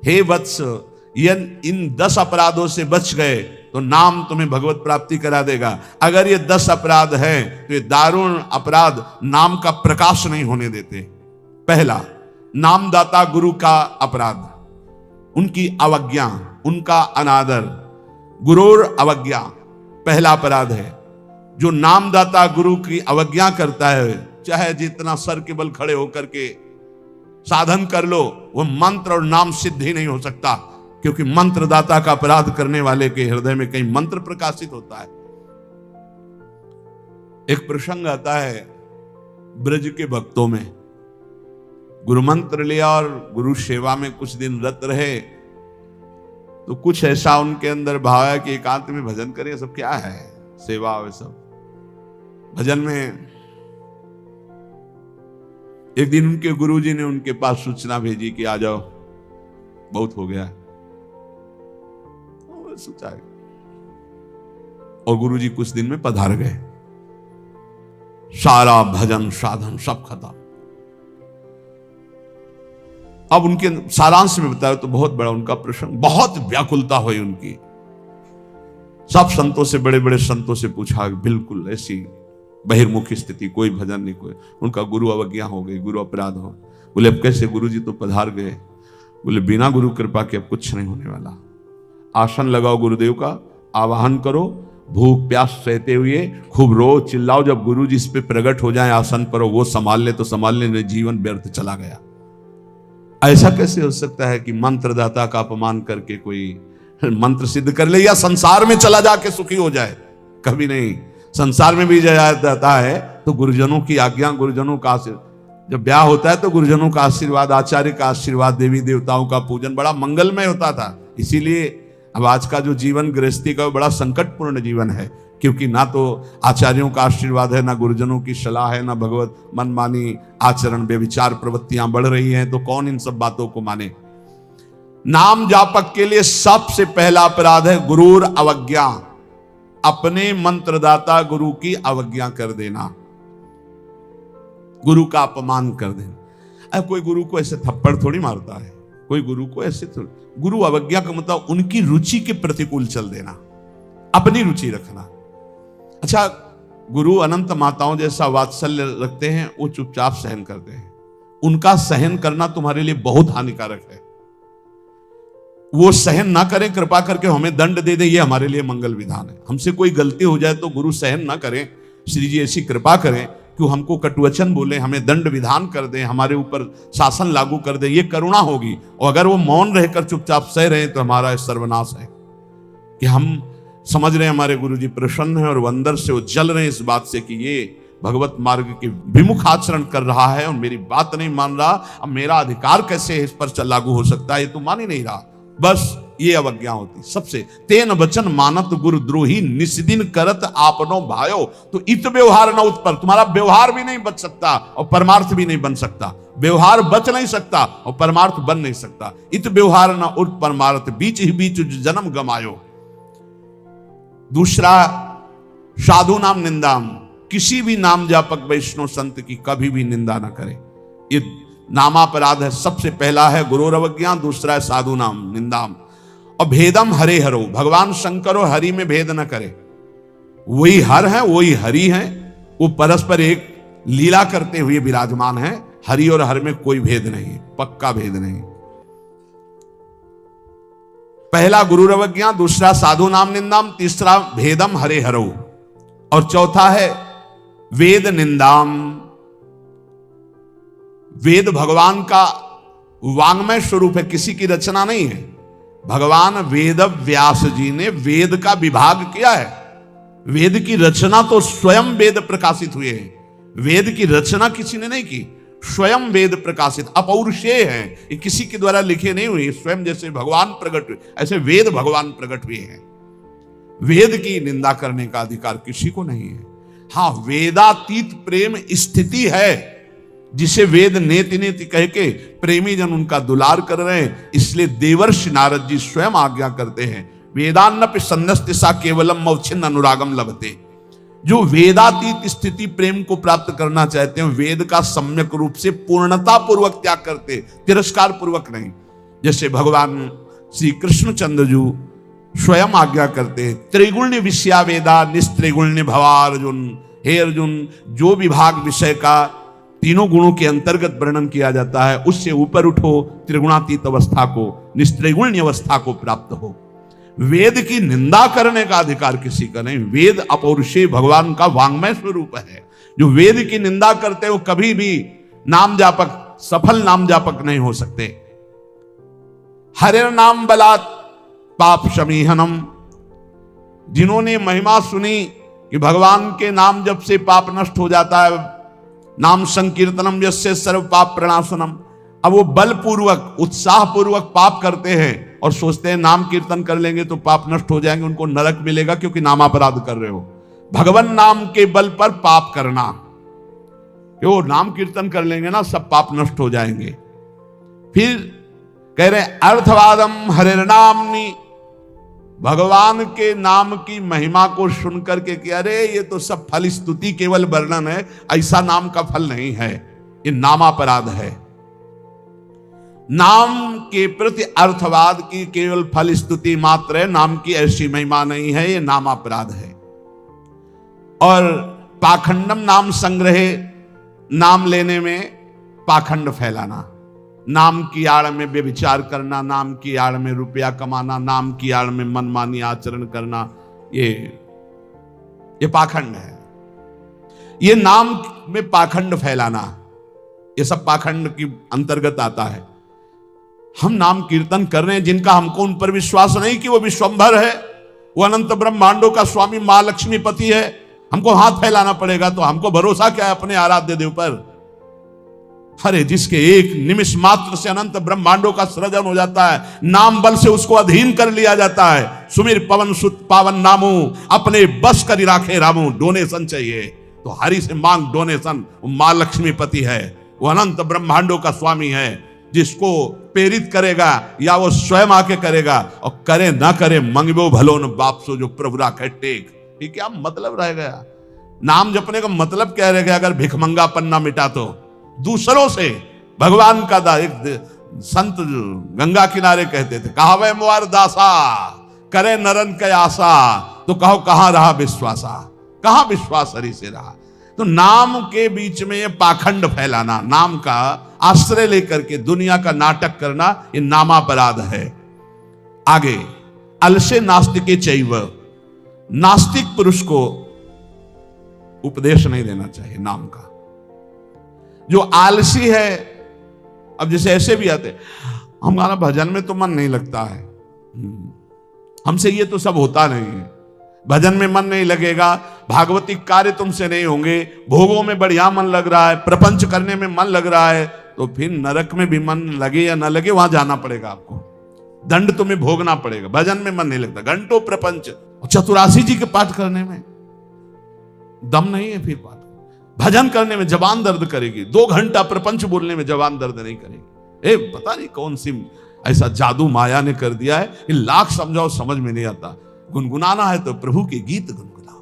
हे वत्स, इन 10 अपराधों से बच गए तो नाम तुम्हें भगवत प्राप्ति करा देगा। अगर ये 10 अपराध हैं तो ये दारुण अपराध नाम का प्रकाश नहीं होने देते। पहला, नामदाता गुरु का अपराध, उनकी अवज्ञा, उनका अनादर। गुरुर अवज्ञा पहला अपराध है। जो नामदाता गुरु की अवज्ञा करता है, चाहे जितना सर के बल खड़े होकर के साधन कर लो, वह मंत्र और नाम सिद्ध ही नहीं हो सकता, क्योंकि मंत्रदाता का अपराध करने वाले के हृदय में कहीं मंत्र प्रकाशित होता है। एक प्रसंग आता है ब्रज के भक्तों में, गुरु मंत्र लिया और गुरु सेवा में कुछ दिन रत रहे, तो कुछ ऐसा उनके अंदर भाव है कि एकांत में भजन करें। सब क्या है, सेवा वे सब भजन में। एक दिन उनके गुरुजी ने उनके पास सूचना भेजी कि आ जाओ, बहुत हो गया। सोचा, और गुरुजी कुछ दिन में पधार गए। सारा भजन साधन सब खत्म। अब उनके सारांश में बताया तो बहुत बड़ा उनका प्रसंग, बहुत व्याकुलता हुई उनकी। सब संतों से, बड़े बड़े संतों से पूछा, बिल्कुल ऐसी बहिर्मुखी स्थिति, कोई भजन नहीं, कोई। उनका गुरु अवज्ञा हो गई, गुरु अपराध हो। बोले अब कैसे? गुरु जी तो पधार गए। बोले बिना गुरु कृपा के अब कुछ नहीं होने वाला। आसन लगाओ गुरुदेव का, आवाहन करो, भूख प्यास सहते हुए खूब रो चिल्लाओ। जब गुरु जी इस पे प्रकट हो जाए आसन पर, वो संभाल ले तो संभाल ले, जीवन व्यर्थ चला गया। ऐसा कैसे हो सकता है कि मंत्रदाता का अपमान करके कोई मंत्र सिद्ध कर ले या संसार में चला जाके सुखी हो जाए? कभी नहीं। संसार में भी जाता है तो गुरुजनों की आज्ञा, गुरुजनों का आशीर्वाद। जब ब्याह होता है तो गुरुजनों का आशीर्वाद, आचार्य का आशीर्वाद, देवी देवताओं का पूजन बड़ा मंगलमय होता था। इसीलिए अब आज का जो जीवन गृहस्थी का बड़ा संकटपूर्ण जीवन है, क्योंकि ना तो आचार्यों का आशीर्वाद है, ना गुरुजनों की सलाह है, ना भगवत मनमानी आचरण बेविचार प्रवृत्तियां बढ़ रही हैं, तो कौन इन सब बातों को माने। नाम जापक के लिए सबसे पहला अपराध है गुरुर अवज्ञा, अपने मंत्रदाता गुरु की अवज्ञा कर देना, गुरु का अपमान कर देना। अब कोई गुरु को ऐसे थप्पड़ थोड़ी मारता है, कोई गुरु को ऐसे थोड़ी। गुरु अवज्ञा का मतलब उनकी रुचि के प्रतिकूल चल देना, अपनी रुचि रखना। अच्छा, गुरु अनंत माताओं जैसा वात्सल्य रखते हैं, वो चुपचाप सहन करते हैं। उनका सहन करना तुम्हारे लिए बहुत हानिकारक है। वो सहन ना करें, कृपा करके हमें दंड दे दे, ये हमारे लिए मंगल विधान है। हमसे कोई गलती हो जाए तो गुरु सहन ना करें, श्री जी ऐसी कृपा करें कि हमको कटुवचन बोले, हमें दंड विधान कर दें, हमारे ऊपर शासन लागू कर दे, ये करुणा होगी। और अगर वो मौन रहकर चुपचाप सह रहे तो हमारा सर्वनाश है। कि हम समझ रहे हैं हमारे गुरु जी प्रसन्न है और वो अंदर से वो जल रहे हैं इस बात से कि ये भगवत मार्ग के विमुख आचरण कर रहा है और मेरी बात नहीं मान रहा, अब मेरा अधिकार कैसे इस पर लागू हो सकता है, ये तो मान ही नहीं रहा। बस ये अवज्ञा होती सबसे। तेन वचन मानत गुरु द्रोही, निस्दिन करत आपनो भायो। तो इत व्यवहार न उत्पन्न, तुम्हारा व्यवहार भी नहीं बच सकता और परमार्थ भी नहीं बन सकता। व्यवहार बच नहीं सकता और परमार्थ बन नहीं सकता। इत व्यवहार न उठ परमार्थ, बीच ही बीच जन्म गमायो। दूसरा, साधु नाम निंदाम, किसी भी नाम जापक वैष्णव संत की कभी भी निंदा ना करे। ये नामापराध है। सबसे पहला है गुरुर अवज्ञा, दूसरा है साधु नाम निंदाम। और भेदम हरे हरो, भगवान शंकर और हरि में भेद न करे। वही हर है, वही हरि है, वो परस्पर एक लीला करते हुए विराजमान है। हरि और हर में कोई भेद नहीं, पक्का भेद नहीं। पहला गुरुर अवज्ञा, दूसरा साधु नाम निंदाम, तीसरा भेदम हरे हरो, और चौथा है वेद निंदाम। वेद भगवान का वांग्मय स्वरूप है, किसी की रचना नहीं है। भगवान वेद व्यास जी ने वेद का विभाग किया है। वेद की रचना तो स्वयं वेद प्रकाशित हुए हैं। वेद की रचना किसी ने नहीं की, स्वयं वेद प्रकाशित अपौरुषेय है। ये किसी के द्वारा लिखे नहीं हुए, स्वयं जैसे भगवान प्रकट हुए ऐसे वेद भगवान प्रकट हुए हैं। वेद की निंदा करने का अधिकार किसी को नहीं है। हाँ, वेदातीत प्रेम स्थिति है, जिसे वेद नेति नेति कह के प्रेमी जन उनका दुलार कर रहे हैं। इसलिए देवर्षि नारद जी स्वयं आज्ञा करते हैं, वेदान्नपि सन्नस्तिसा केवलम मौछिन्न अनुरागम लभते। जो वेदातीत स्थिति प्रेम को प्राप्त करना चाहते हैं, वेद का सम्यक रूप से पूर्णता पूर्वक त्याग करते, तिरस्कार पूर्वक नहीं। जैसे भगवान श्री कृष्णचंद्र जी स्वयं आज्ञा करते हैं, त्रिगुण्य विषया वेदा निस्त्रिगुण्य भवा अर्जुन। हे अर्जुन, जो विभाग विषय का तीनों गुणों के अंतर्गत वर्णन किया जाता है, उससे ऊपर उठो, त्रिगुणातीत अवस्था को, निस्त्रिगुण्य अवस्था को प्राप्त हो। वेद की निंदा करने का अधिकार किसी का नहीं। वेद अपौरुषेय भगवान का वांग्मय स्वरूप है। जो वेद की निंदा करते हो कभी भी नाम जापक, सफल नाम जापक नहीं हो सकते। हरे नाम बलात् पाप शमीहनम। जिन्होंने महिमा सुनी कि भगवान के नाम जप से पाप नष्ट हो जाता है, नाम संकीर्तनम यस्य सर्व पाप प्रणाशनम। अब वो बलपूर्वक उत्साह पूर्वक पाप करते हैं और सोचते हैं नाम कीर्तन कर लेंगे तो पाप नष्ट हो जाएंगे, उनको नरक मिलेगा क्योंकि नामापराध कर रहे हो। भगवान नाम के बल पर पाप करना, वो नाम कीर्तन कर लेंगे ना सब पाप नष्ट हो जाएंगे। फिर कह रहे अर्थवादम हरिर्नामनि, भगवान के नाम की महिमा को सुनकर के कि अरे ये तो सब फल स्तुति केवल वर्णन है, ऐसा नाम का फल नहीं है, ये नामापराध है। नाम के प्रति अर्थवाद की केवल फल स्तुति मात्र है, नाम की ऐसी महिमा नहीं है, ये नामापराध है। और पाखंडम नाम संग्रहे, नाम लेने में पाखंड फैलाना, नाम की आड़ में व्यभिचार करना, नाम की आड़ में रुपया कमाना, नाम की आड़ में मनमानी आचरण करना, ये पाखंड है। ये नाम में पाखंड फैलाना, ये सब पाखंड की अंतर्गत आता है। हम नाम कीर्तन कर रहे हैं, जिनका हमको उन पर विश्वास नहीं कि वो विश्वंभर है, वो अनंत ब्रह्मांडों का स्वामी मां लक्ष्मीपति है, हमको हाथ फैलाना पड़ेगा तो हमको भरोसा क्या है अपने आराध्य देव पर? अरे जिसके एक निमिष मात्र से अनंत ब्रह्मांडों का सृजन हो जाता है, नाम बल से उसको अधीन कर लिया जाता है। सुमिर पवन सुत पावन नामू, अपने बस कर राखे रामू। डोनेशन चाहिए तो हरि से मांग डोनेशन। मां लक्ष्मीपति है, वो अनंत ब्रह्मांडों का स्वामी है, जिसको प्रेरित करेगा या वो स्वयं आके करेगा, और करे ना करे मंगबो भलो न बापसो जो प्रभु राखे टेक। ये क्या मतलब रह गया? नाम जपने का मतलब क्या रह गया अगर भिखमंगापन ना मिटा तो? दूसरों से भगवान का एक संत गंगा किनारे कहते थे, कहावे मुआर दासा करे नरन के आशा, तो कहो कहां रहा विश्वासा, कहां विश्वास हरि से रहा। तो नाम के बीच में ये पाखंड फैलाना, नाम का आश्रय लेकर के दुनिया का नाटक करना, ये नामापराध है। आगे अलसे नास्तिके चैव, नास्तिक पुरुष को उपदेश नहीं देना चाहिए नाम का। जो आलसी है, अब जैसे ऐसे भी आते, हमारा भजन में तो मन नहीं लगता है, हमसे ये तो सब होता नहीं है, भजन में मन नहीं लगेगा, भागवती कार्य तुमसे नहीं होंगे, भोगों में बढ़िया मन लग रहा है, प्रपंच करने में मन लग रहा है, तो फिर नरक में भी मन लगे या ना लगे वहां जाना पड़ेगा आपको, दंड तुम्हें भोगना पड़ेगा। भजन में मन नहीं लगता, घंटों प्रपंच, चतुरासी जी के पाठ करने में दम नहीं है, फिर पाठ भजन करने में जबान दर्द करेगी, 2 घंटा प्रपंच बोलने में जबान दर्द नहीं करेगी। पता नहीं कौन सी ऐसा जादू माया ने कर दिया है कि लाख समझाओ समझ में नहीं आता। गुनगुनाना है तो प्रभु के गीत गुनगुनाओ,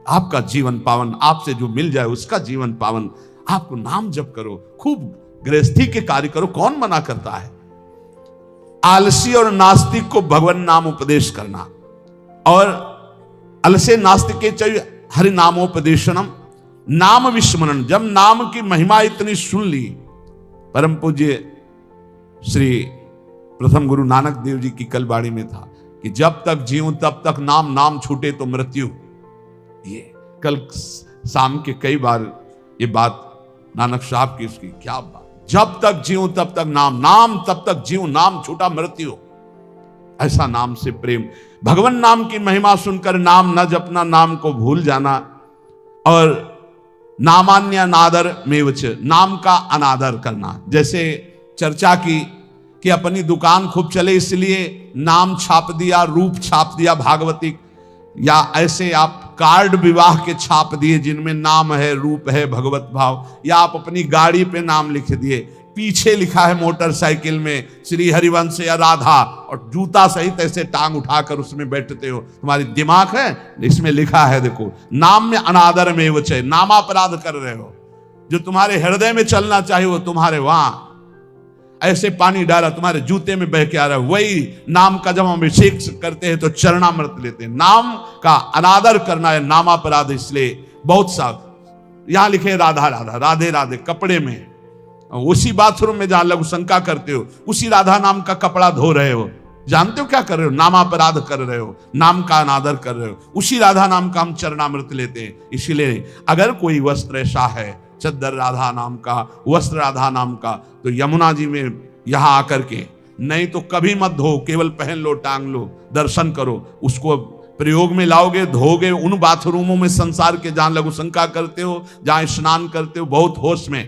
आपका जीवन पावन, आपसे जो मिल जाए उसका जीवन पावन। आपको नाम जप करो, खूब गृहस्थी के कार्य करो, कौन मना करता है? आलसी और नास्तिक को भगवान नाम उपदेश करना, और अलसे नास्तिक के चाहिए हरि नामोपदेशनम, नाम विस्मरण। जब नाम की महिमा इतनी सुन ली, परम पूज्य श्री प्रथम गुरु नानक देव जी की कल वाणी में था कि जब तक जीऊं तब तक नाम, नाम छूटे तो मृत्यु। ये कल शाम के कई बार ये बात नानक साहब की, उसकी क्या बात, जब तक जीऊं तब तक नाम, नाम तब तक जीऊं, नाम छूटा मृत्यु। ऐसा नाम से प्रेम, भगवान नाम की महिमा सुनकर नाम न जपना, नाम को भूल जाना, और नामान्य अनादर मेवच, नाम का अनादर करना। जैसे चर्चा की कि अपनी दुकान खूब चले इसलिए नाम छाप दिया, रूप छाप दिया भागवतिक, या ऐसे आप कार्ड विवाह के छाप दिए जिनमें नाम है, रूप है, भगवत भाव, या आप अपनी गाड़ी पे नाम लिख दिए, पीछे लिखा है मोटरसाइकिल में श्री हरिवंश या राधा, और जूता सहित ऐसे टांग उठाकर उसमें बैठते हो, तुम्हारी दिमाग है, इसमें लिखा है देखो नाम में अनादर में वो चाहिए, नामापराध कर रहे हो। जो तुम्हारे हृदय में चलना चाहिए वो तुम्हारे वहां, ऐसे पानी डाला तुम्हारे जूते में बह के आ रहा है। वही नाम का जब हम अभिषेक करते हैं तो चरणामृत लेते हैं। नाम का अनादर करना है नामापराध। इसलिए बहुत सा यहां लिखे राधा राधा, राधे राधे कपड़े में, उसी बाथरूम में जहां लघु शंका करते हो उसी राधा नाम का कपड़ा धो रहे हो। जानते हो क्या कर रहे हो? नामापराध कर रहे हो, नाम का अनादर कर रहे हो। उसी राधा नाम का हम चरणामृत लेते हैं। इसीलिए अगर कोई वस्त्र ऐसा है, चद्दर राधा नाम का, वस्त्र राधा नाम का, तो यमुना जी में यहां आकर के, नहीं तो कभी मत धो, केवल पहन लो, टांग लो, दर्शन करो। उसको प्रयोग में लाओगे, धोगे उन बाथरूमों में संसार के जहां लघु शंका करते हो, जहां स्नान करते हो बहुत होश में।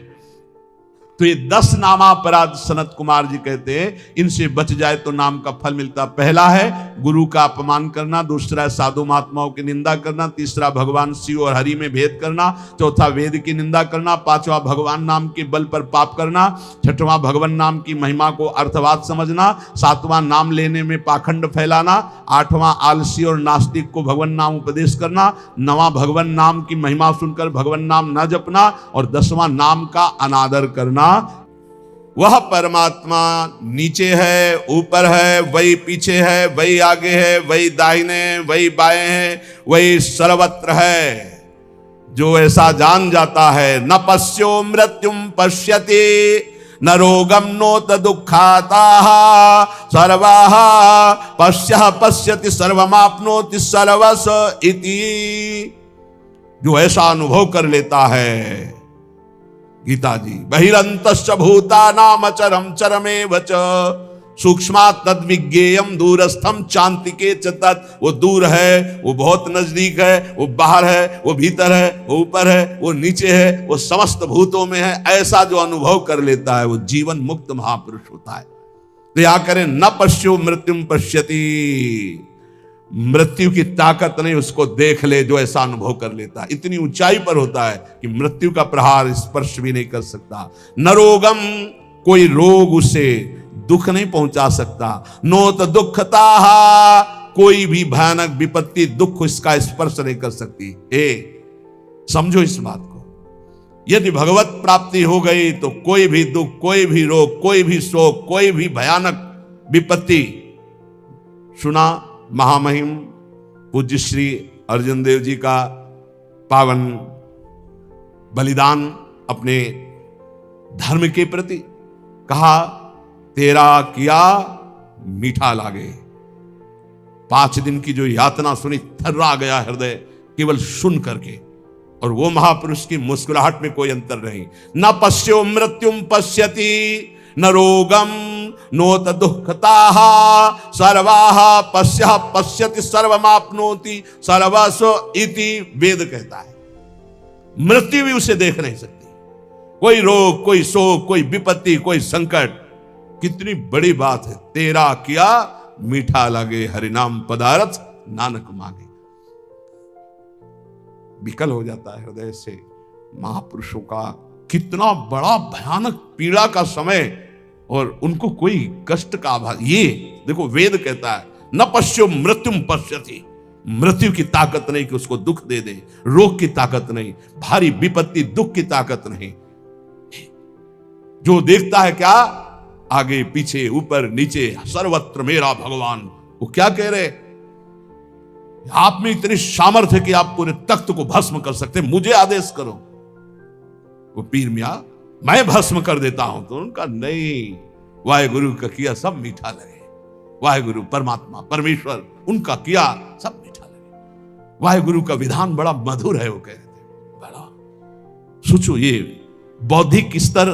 तो ये 10 नामापराध सनत कुमार जी कहते हैं, इनसे बच जाए तो नाम का फल मिलता। पहला है गुरु का अपमान करना, दूसरा है साधु महात्माओं की निंदा करना, तीसरा भगवान शिव और हरि में भेद करना, चौथा वेद की निंदा करना, पांचवा भगवान नाम के बल पर पाप करना, छठवां भगवान नाम की महिमा को अर्थवाद समझना, सातवां नाम लेने में पाखंड फैलाना, आठवां आलसी और नास्तिक को भगवान नाम उपदेश करना, नवां भगवान नाम की महिमा सुनकर भगवान नाम न जपना, और 10वां नाम का अनादर करना। वह परमात्मा नीचे है, ऊपर है, वही पीछे है, वही आगे है, वही दाहिने, वही बाएं है, वही सर्वत्र है। जो ऐसा जान जाता है, न पश्यो मृत्युम पश्यति न रोगम नोत दुखाता सर्वाः पश्यः पश्यति सर्वमाप्नोति सर्वस इति। जो ऐसा अनुभव कर लेता है, गीता जी, बहिरंतश्च भूतानाम चरम चरमेव च सूक्ष्मात् तद्विज्ञेयम् दूरस्थम चान्तिके च तत्। वो दूर है, वो बहुत नजदीक है, वो बाहर है, वो भीतर है, वो ऊपर है, वो नीचे है, वो समस्त भूतों में है। ऐसा जो अनुभव कर लेता है वो जीवन मुक्त महापुरुष होता है। तो या करें, न पश्यो मृत्युम पश्यति, मृत्यु की ताकत नहीं उसको देख ले जो ऐसा अनुभव कर लेता है। इतनी ऊंचाई पर होता है कि मृत्यु का प्रहार स्पर्श भी नहीं कर सकता। न रोगम, कोई रोग उसे दुख नहीं पहुंचा सकता। नोत दुखता, कोई भी भयानक विपत्ति दुख इसका स्पर्श नहीं कर सकती। समझो इस बात को। यदि भगवत प्राप्ति हो गई तो कोई भी दुख, कोई भी रोग, कोई भी शोक, कोई भी भयानक विपत्ति। सुना महामहिम पूज्य श्री अर्जुन देव जी का पावन बलिदान अपने धर्म के प्रति, कहा तेरा किया मीठा लागे। 5 दिन की जो यातना सुनी, थर्रा गया हृदय केवल सुन करके। और वो महापुरुष की मुस्कुराहट में कोई अंतर नहीं। न पश्यो मृत्युम पश्यति न रोगम नोत दुखताः सर्वाः पश्यः पश्यति सर्वमाप्नोति सर्वस्व इति। वेद कहता है मृत्यु भी उसे देख नहीं सकती। कोई रोग, कोई शोक, कोई विपत्ति, कोई संकट, कितनी बड़ी बात है। तेरा किया मीठा लगे, हरिनाम पदारथ नानक मांगे। विकल हो जाता है हृदय से महापुरुषों का। कितना बड़ा भयानक पीड़ा का समय, और उनको कोई कष्ट का आभास। ये देखो वेद कहता है न पश्यो मृत्युम पश्यति, मृत्यु की ताकत नहीं कि उसको दुख दे दे, रोग की ताकत नहीं, भारी विपत्ति दुख की ताकत नहीं। जो देखता है क्या, आगे पीछे ऊपर नीचे सर्वत्र मेरा भगवान। वो क्या कह रहे, आप में इतनी सामर्थ्य कि आप पूरे तख्त को भस्म कर सकते, मुझे आदेश करो। वो पीर मियां, मैं भस्म कर देता हूं। तो उनका नहीं, वाहेगुरु का किया सब मीठा लगे। वाहेगुरु परमात्मा परमेश्वर, उनका किया सब मीठा लगे। वाहेगुरु का विधान बड़ा मधुर है, वो कह रहे थे। बड़ा सोचो, ये बौद्धिक स्तर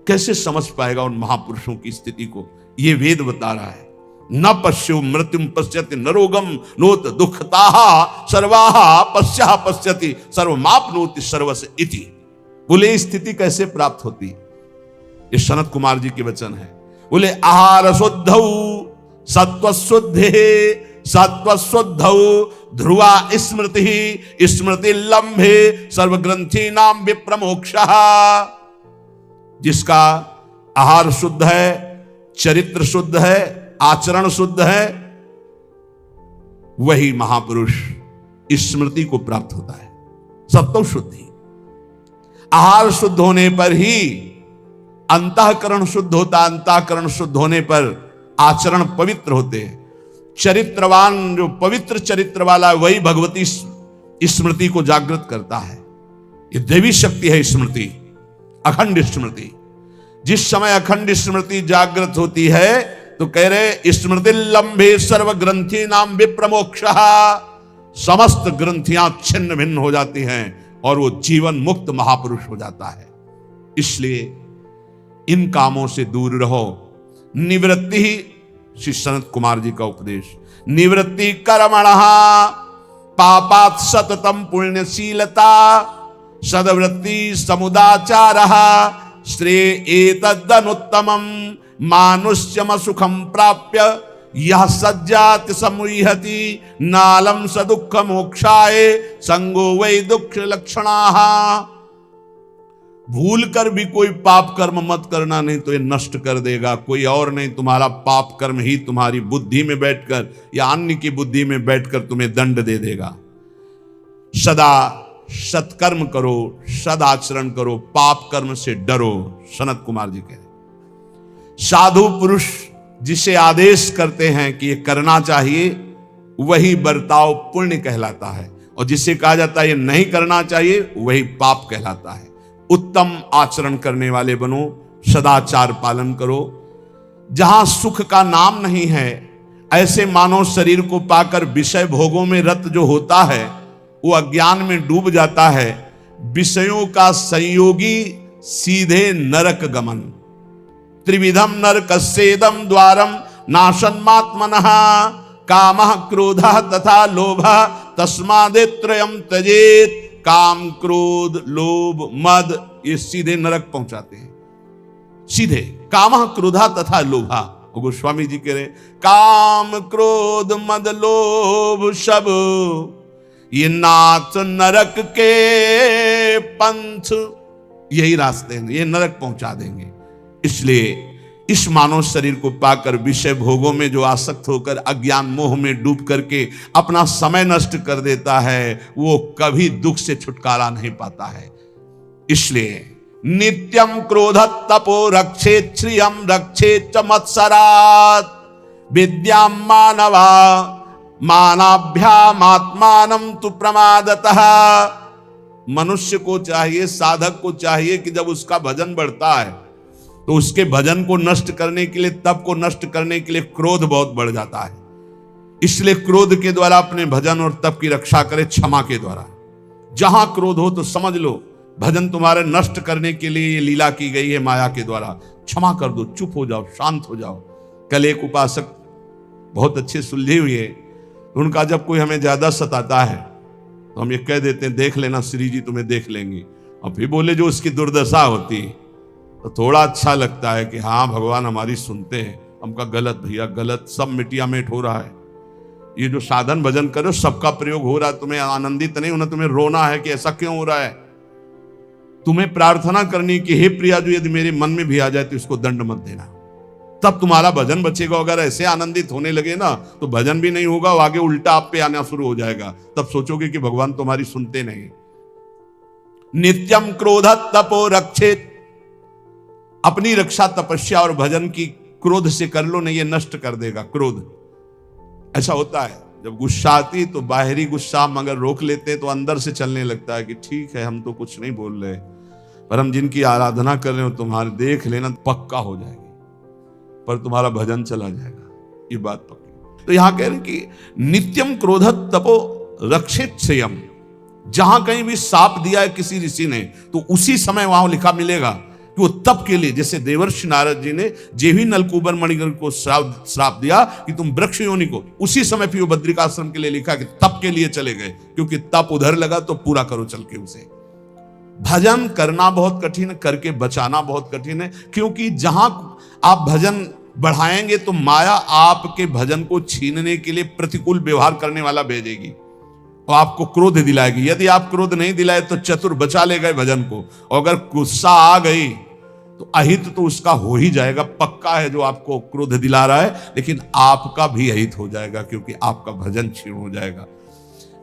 कैसे समझ पाएगा उन महापुरुषों की स्थिति को। ये वेद बता रहा है। न पश्यो मृत्युम पश्यति न रोगम नोत दुखताः सर्वाः पश्यः पश्यति सर्वमाप्नोति सर्वस्य इति। बोले स्थिति कैसे प्राप्त होती? ये सनत कुमार जी के वचन है। बोले आहार शुद्धौ सत्वशुद्धि सत्वशुद्धौ ध्रुवा स्मृति स्मृति लंभे सर्वग्रंथि नाम विप्रमोक्षः। जिसका आहार शुद्ध है, चरित्र शुद्ध है, आचरण शुद्ध है, वही महापुरुष स्मृति को प्राप्त होता है। सत्व शुद्धि, आहार शुद्ध होने पर ही अंतःकरण शुद्ध होता, अंतःकरण शुद्ध होने पर आचरण पवित्र होते हैं। चरित्रवान जो पवित्र चरित्र वाला वही भगवती स्मृति को जागृत करता है। ये देवी शक्ति है स्मृति, अखंड स्मृति। जिस समय अखंड स्मृति जागृत होती है तो कह रहे स्मृति लंबे सर्व ग्रंथि नाम विप्रमोक्ष, समस्त ग्रंथियां छिन्न भिन्न हो जाती हैं और वो जीवन मुक्त महापुरुष हो जाता है। इसलिए इन कामों से दूर रहो। निवृत्ति ही श्री सनत कुमार जी का उपदेश, निवृत्ति कर्मणः पापात् सततम पुण्यशीलता सदवृत्ति समुदाचारः श्रेय एतदनुत्तमं मानुष्यम सुखम प्राप्य यह सज्जाति समुह्यति नालम सदुख मोक्षाय संगो वै दुख लक्षणाः। भूल कर भी कोई पाप कर्म मत करना, नहीं तो ये नष्ट कर देगा। कोई और नहीं, तुम्हारा पाप कर्म ही तुम्हारी बुद्धि में बैठकर या अन्य की बुद्धि में बैठकर तुम्हें दंड दे देगा। सदा सत्कर्म करो, सदाचरण करो, पाप कर्म से डरो। सनत कुमार जी कह रहे साधु पुरुष जिसे आदेश करते हैं कि ये करना चाहिए, वही बर्ताव पुण्य कहलाता है, और जिसे कहा जाता है ये नहीं करना चाहिए, वही पाप कहलाता है। उत्तम आचरण करने वाले बनो, सदाचार पालन करो। जहां सुख का नाम नहीं है, ऐसे मानव शरीर को पाकर विषय भोगों में रत जो होता है वो अज्ञान में डूब जाता है। विषयों का संयोगी सीधे नरक गमन। त्रिविधम नरकस्येदम द्वारम नाशन्मात्मनः कामः क्रोधः तथा लोभः तस्मादेत्रयम् त्यजेत्। काम क्रोध लोभ मद ये सीधे नरक पहुंचाते हैं। सीधे कामः क्रोधः तथा लोभः। गोस्वामी जी कह रहे काम क्रोध मद लोभ सब ये नाथ नरक के पंथ, यही रास्ते हैं, ये नरक पहुंचा देंगे। इसलिए इस मानव शरीर को पाकर विषय भोगों में जो आसक्त होकर अज्ञान मोह में डूब करके अपना समय नष्ट कर देता है, वो कभी दुख से छुटकारा नहीं पाता है। इसलिए नित्यम क्रोध तपो रक्षेत श्रियम रक्षेत च मत्सरात् विद्याम मानवा मानाभ्यामात्मानं तु प्रमादतः। मनुष्य को चाहिए, साधक को चाहिए कि जब उसका भजन बढ़ता है तो उसके भजन को नष्ट करने के लिए, तप को नष्ट करने के लिए क्रोध बहुत बढ़ जाता है। इसलिए क्रोध के द्वारा अपने भजन और तप की रक्षा करे, क्षमा के द्वारा। जहां क्रोध हो तो समझ लो भजन तुम्हारे नष्ट करने के लिए ये लीला की गई है माया के द्वारा। क्षमा कर दो, चुप हो जाओ, शांत हो जाओ। कल एक उपासक बहुत अच्छे सुलझे हुए, उनका जब कोई हमें ज्यादा सताता है तो हम ये कह देते हैं देख लेना श्री जी तुम्हें देख लेंगे, और फिर बोले जो उसकी दुर्दशा होती तो थोड़ा अच्छा लगता है कि हाँ भगवान हमारी सुनते हैं। हमका गलत भैया गलत, सब मिटिया मेट हो रहा है। ये जो साधन भजन करो सबका प्रयोग हो रहा है, तुम्हें आनंदित नहीं होना, तुम्हें रोना है कि ऐसा क्यों हो रहा है। तुम्हें प्रार्थना करनी कि हे प्रिया जो यदि मेरे मन में भी आ जाए तो इसको दंड मत देना, तब तुम्हारा भजन बचेगा। अगर ऐसे आनंदित होने लगे ना तो भजन भी नहीं होगा, आगे उल्टा आप पे आना शुरू हो जाएगा। तब सोचोगे कि भगवान तुम्हारी सुनते नहीं। नित्यम क्रोध तपो रक्षेत, अपनी रक्षा तपस्या और भजन की क्रोध से कर लो, नहीं ये नष्ट कर देगा क्रोध। ऐसा होता है जब गुस्सा आती तो बाहरी गुस्सा मगर रोक लेते तो अंदर से चलने लगता है कि ठीक है हम तो कुछ नहीं बोल रहे, पर हम जिनकी आराधना कर रहे हो तुम्हारे देख लेना पक्का हो जाएगी, पर तुम्हारा भजन चला जाएगा, ये बात पक्की। तो यहां कह रहे कि नित्यम क्रोध तपो रक्षित संयम। जहां कहीं भी साप दिया है किसी ऋषि ने तो उसी समय वहां लिखा मिलेगा कि वो तप के लिए, जैसे देवर्षि नारद जी ने जेवी नलकूबर मणिग्रह को श्राप दिया कि तुम वृक्ष योनि को, उसी समय फिर वो बद्रिकाश्रम के लिए लिखा कि तप के लिए चले गए, क्योंकि तप उधर लगा तो पूरा करो चल के उसे। भजन करना बहुत कठिन है, करके बचाना बहुत कठिन है, क्योंकि जहां आप भजन बढ़ाएंगे तो माया आपके भजन को छीनने के लिए प्रतिकूल व्यवहार करने वाला भेजेगी और आपको क्रोध दिलाएगी। यदि आप क्रोध नहीं दिलाए तो चतुर बचा ले गए भजन को, और अगर गुस्सा आ गई तो अहित तो उसका हो ही जाएगा, पक्का है। जो आपको क्रोध दिला रहा है, लेकिन आपका भी अहित हो जाएगा, क्योंकि आपका भजन क्षीण हो जाएगा।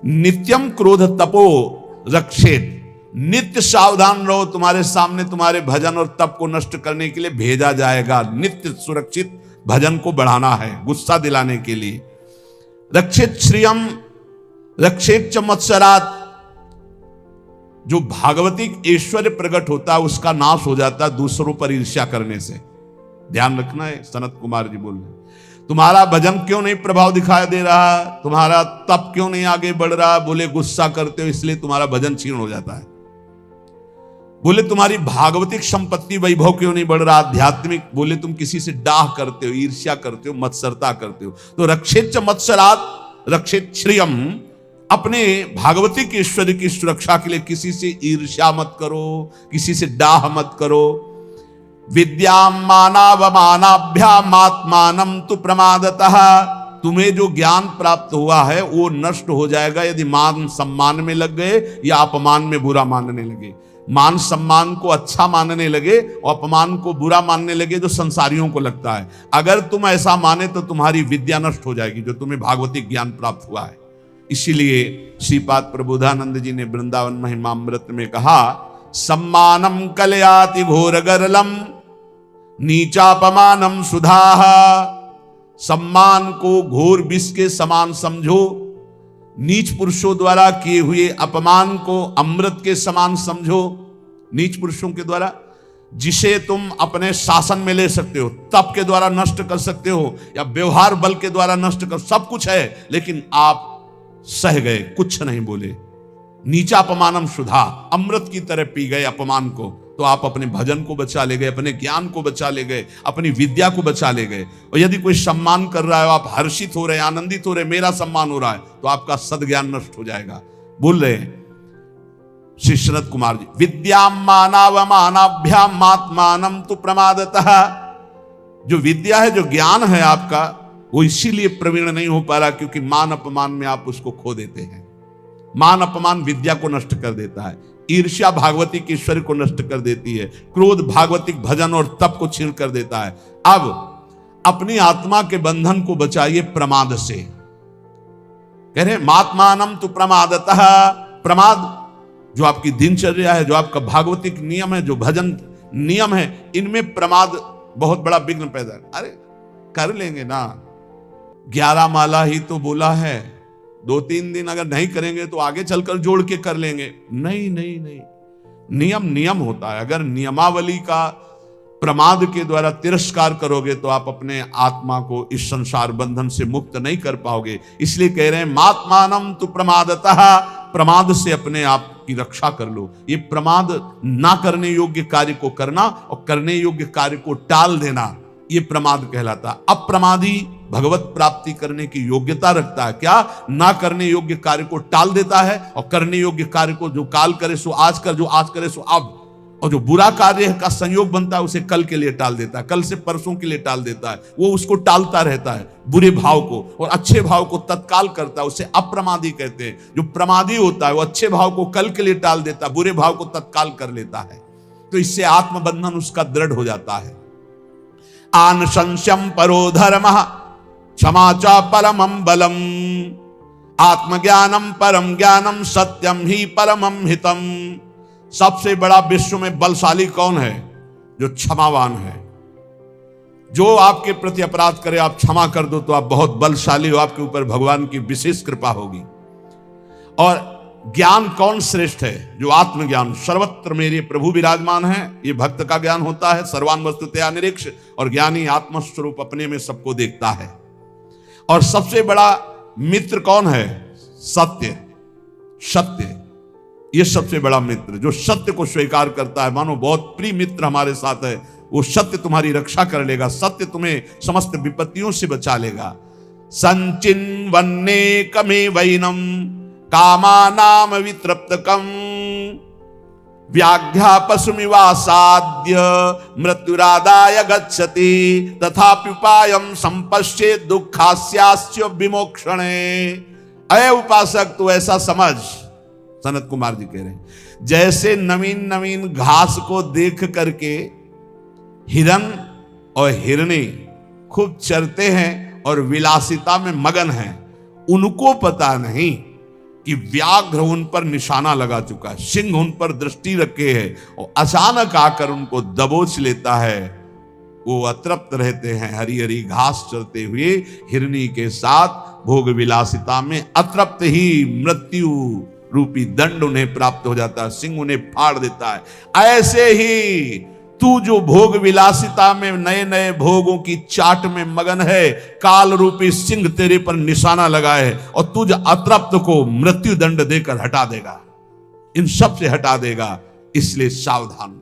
नित्यम क्रोध तपो रक्षेत, नित्य सावधान रहो, तुम्हारे सामने तुम्हारे भजन और तप को नष्ट करने के लिए भेजा जाएगा। नित्य सुरक्षित भजन को बढ़ाना है, गुस्सा दिलाने के लिए। रक्षित श्रियम रक्षित च मत्सरात, जो भागवतिक ऐश्वर्य प्रकट होता है उसका नाश हो जाता है दूसरों पर ईर्ष्या करने से। ध्यान रखना है। सनत कुमार जी बोल रहे, तुम्हारा भजन क्यों नहीं प्रभाव दिखाई दे रहा, तुम्हारा तप क्यों नहीं आगे बढ़ रहा? बोले गुस्सा करते हो इसलिए तुम्हारा भजन क्षीण हो जाता है। बोले तुम्हारी भागवतिक संपत्ति वैभव क्यों नहीं बढ़ रहा, आध्यात्मिक? बोले तुम किसी से डाह करते हो, ईर्ष्या करते हो, मत्सरता करते हो। तो रक्षित च मत्सरात रक्षित श्रियम, अपने भागवतिक ईश्वर की सुरक्षा के लिए किसी से ईर्ष्या मत करो, किसी से डाह मत करो। विद्याम मानावमानाभ्याम आत्मानं तु प्रमादतः, तुम्हें जो ज्ञान प्राप्त हुआ है वो नष्ट हो जाएगा यदि मान सम्मान में लग गए या अपमान में बुरा मानने लगे। मान सम्मान को अच्छा मानने लगे और अपमान को बुरा मानने लगे, जो संसारियों को लगता है। अगर तुम ऐसा माने तो तुम्हारी विद्या नष्ट हो जाएगी, जो तुम्हें भागवतिक ज्ञान प्राप्त हुआ है। इसीलिए श्रीपाद प्रबोधानंद जी ने वृंदावन महिमामृत में कहा, सम्मानम कलयाति घोर गरलम नीचापमानम सुधाः, सम्मान को घोर विष के समान समझो, नीच पुरुषों द्वारा किए हुए अपमान को अमृत के समान समझो। नीच पुरुषों के द्वारा, जिसे तुम अपने शासन में ले सकते हो, तप के द्वारा नष्ट कर सकते हो या व्यवहार बल के द्वारा नष्ट कर, सब कुछ है, लेकिन आप सह गए, कुछ नहीं बोले। नीचा अपमानम सुधा, अमृत की तरह पी गए अपमान को, तो आप अपने भजन को बचा ले गए, अपने ज्ञान को बचा ले गए, अपनी विद्या को बचा ले गए। और यदि कोई सम्मान कर रहा है, आप हर्षित हो रहे, आनंदित हो रहे, मेरा सम्मान हो रहा है, तो आपका सद्ज्ञान नष्ट हो जाएगा। बोल रहे हैं श्री शरद कुमार जी, विद्याम मानावमानाभ्याम आत्मानं तु प्रमादतः, जो विद्या है, जो ज्ञान है आपका, वो इसीलिए प्रवीण नहीं हो पा रहा क्योंकि मान अपमान में आप उसको खो देते हैं। मान अपमान विद्या को नष्ट कर देता है, ईर्ष्या भागवतिक ईश्वर को नष्ट कर देती है, क्रोध भागवतिक भजन और तप को छीन कर देता है। अब अपनी आत्मा के बंधन को बचाइए प्रमाद से। कह रहे मात्मानं तु प्रमादतः, प्रमाद जो आपकी दिनचर्या है, जो आपका भागवतिक नियम है, जो भजन नियम है, इनमें प्रमाद बहुत बड़ा विघ्न पैदा। अरे कर लेंगे ना, 11 माला ही तो बोला है, 2-3 दिन अगर नहीं करेंगे तो आगे चलकर जोड़ के कर लेंगे। नहीं नहीं नहीं, नियम नियम होता है। अगर नियमावली का प्रमाद के द्वारा तिरस्कार करोगे तो आप अपने आत्मा को इस संसार बंधन से मुक्त नहीं कर पाओगे। इसलिए कह रहे हैं मात्मानं तु प्रमादतः, प्रमाद से अपने आप की रक्षा कर लो। ये प्रमाद ना करने योग्य कार्य को करना और करने योग्य कार्य को टाल देना, ये प्रमाद कहलाता। अप्रमादी भगवत प्राप्ति करने की योग्यता रखता है। क्या? ना करने योग्य कार्य को टाल देता है और करने योग्य कार्य को जो काल करे सो आज कर, जो आज करे सो अब, और जो बुरा कार्य का संयोग बनता है उसे कल के लिए टाल देता है, कल से परसों के लिए टाल देता है। वो उसको टालता रहता है, बुरे भाव को, और अच्छे भाव को तत्काल करता है, उसे अप्रमादी कहते हैं। जो प्रमादी होता है वो अच्छे भाव को कल के लिए टाल देता है, बुरे भाव को तत्काल कर लेता है। तो इससे आत्मबंधन उसका दृढ़ हो जाता है। आनशंस्यम परो धर्मः क्षमा च परमं बलम, आत्मज्ञानम परम ज्ञानम सत्यम ही परमं हितम। सबसे बड़ा विश्व में बलशाली कौन है? जो क्षमावान है। जो आपके प्रति अपराध करे आप क्षमा कर दो तो आप बहुत बलशाली हो, आपके ऊपर भगवान की विशेष कृपा होगी। और ज्ञान कौन श्रेष्ठ है? जो आत्मज्ञान, सर्वत्र मेरे प्रभु विराजमान है, ये भक्त का ज्ञान होता है। सर्वान वस्तुतया निरीक्ष, और ज्ञानी आत्मस्वरूप अपने में सबको देखता है। और सबसे बड़ा मित्र कौन है? सत्य। सत्य ये सबसे बड़ा मित्र, जो सत्य को स्वीकार करता है। मानो बहुत प्रिय मित्र हमारे साथ है, वो सत्य तुम्हारी रक्षा कर लेगा, सत्य तुम्हें समस्त विपत्तियों से बचा लेगा। संचिन्वन्ने कमे वैनम कामानाम वितृप्तकम व्याघ्यापसुमिवासाद्य मृत्युरादाय गच्छति तथाप्युपायं संपश्येत् दुःखास्यास्य विमोक्षणे। अय उपासक तू ऐसा समझ, सनत कुमार जी कह रहे हैं, जैसे नवीन नवीन घास को देख करके हिरन और हिरनी खूब चरते हैं और विलासिता में मगन हैं, उनको पता नहीं कि व्याघ्र उन पर निशाना लगा चुका है, सिंह उन पर दृष्टि रखे है और अचानक आकर उनको दबोच लेता है। वो अतृप्त रहते हैं, हरी हरी घास चलते हुए हिरनी के साथ भोग विलासिता में अतृप्त ही मृत्यु रूपी दंड उन्हें प्राप्त हो जाता है, सिंह उन्हें फाड़ देता है। ऐसे ही तू जो भोग विलासिता में नए नए भोगों की चाट में मगन है, काल रूपी सिंह तेरे पर निशाना लगाए और तुझ अतृप्त को मृत्यु दंड देकर हटा देगा, इन सब से हटा देगा। इसलिए सावधान।